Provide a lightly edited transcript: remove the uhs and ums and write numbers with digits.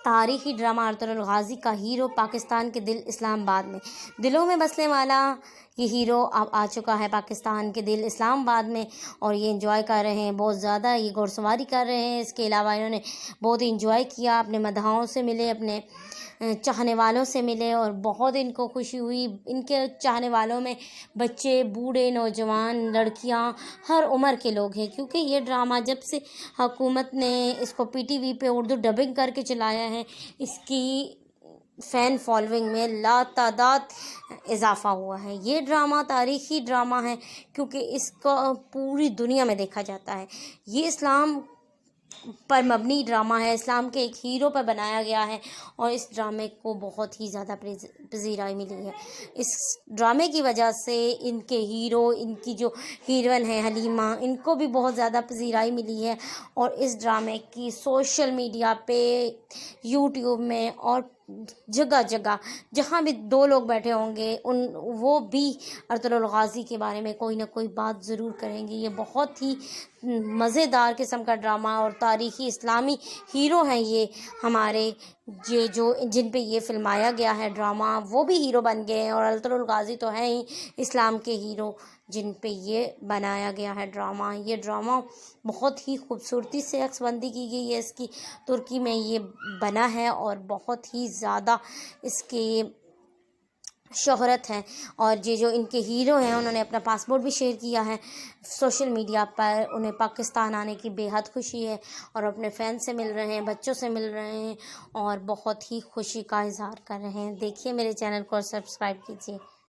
تاریخی drama Ertugrul Ghazi کا hero Pakistan کے دل اسلام آباد میں، دلوں میں بسنے والا یہ ہیرو اب آ چکا ہے پاکستان کے دل اسلام آباد میں، اور یہ انجوائے کر رہے ہیں بہت زیادہ، یہ گھوڑ سواری کر رہے ہیں۔ اس کے علاوہ انہوں نے بہت انجوائے کیا، اپنے مداحوں سے ملے، اپنے چاہنے والوں سے ملے، اور بہت ان کو خوشی ہوئی۔ ان کے چاہنے والوں میں بچے، بوڑھے، نوجوان، لڑکیاں، ہر عمر کے لوگ ہیں، کیونکہ یہ ڈرامہ جب سے حکومت نے اس کو پی ٹی وی پہ اردو ڈبنگ کر کے چلایا ہے، اس کی فین فالوئنگ میں لاتعداد اضافہ ہوا ہے۔ یہ ڈرامہ تاریخی ڈرامہ ہے کیونکہ اس کو پوری دنیا میں دیکھا جاتا ہے۔ یہ اسلام پر مبنی ڈرامہ ہے، اسلام کے ایک ہیرو پر بنایا گیا ہے، اور اس ڈرامے کو بہت ہی زیادہ پذیرائی ملی ہے۔ اس ڈرامے کی وجہ سے ان کے ہیرو، ان کی جو ہیروئن ہے حلیمہ، ان کو بھی بہت زیادہ پذیرائی ملی ہے، اور اس ڈرامے کی سوشل میڈیا پہ، یوٹیوب میں، اور جگہ جگہ جہاں بھی دو لوگ بیٹھے ہوں گے وہ بھی ارطغرل غازی کے بارے میں کوئی نہ کوئی بات ضرور کریں گے۔ یہ بہت ہی مزیدار قسم کا ڈرامہ اور تاریخی اسلامی ہیرو ہیں یہ ہمارے، یہ جو جن پہ یہ فلمایا گیا ہے ڈرامہ، وہ بھی ہیرو بن گئے ہیں، اور ارطغرل غازی تو ہیں ہی اسلام کے ہیرو جن پہ یہ بنایا گیا ہے ڈرامہ۔ یہ ڈرامہ بہت ہی خوبصورتی سے عکس بندی کی گئی ہے، اس کی ترکی میں یہ بنا ہے، اور بہت ہی زیادہ اس کی شہرت ہے، اور یہ جو ان کے ہیرو ہیں انہوں نے اپنا پاسپورٹ بھی شیئر کیا ہے سوشل میڈیا پر۔ انہیں پاکستان آنے کی بے حد خوشی ہے، اور اپنے فین سے مل رہے ہیں، بچوں سے مل رہے ہیں، اور بہت ہی خوشی کا اظہار کر رہے ہیں۔ دیکھیے میرے چینل کو اور سبسکرائب کیجیے۔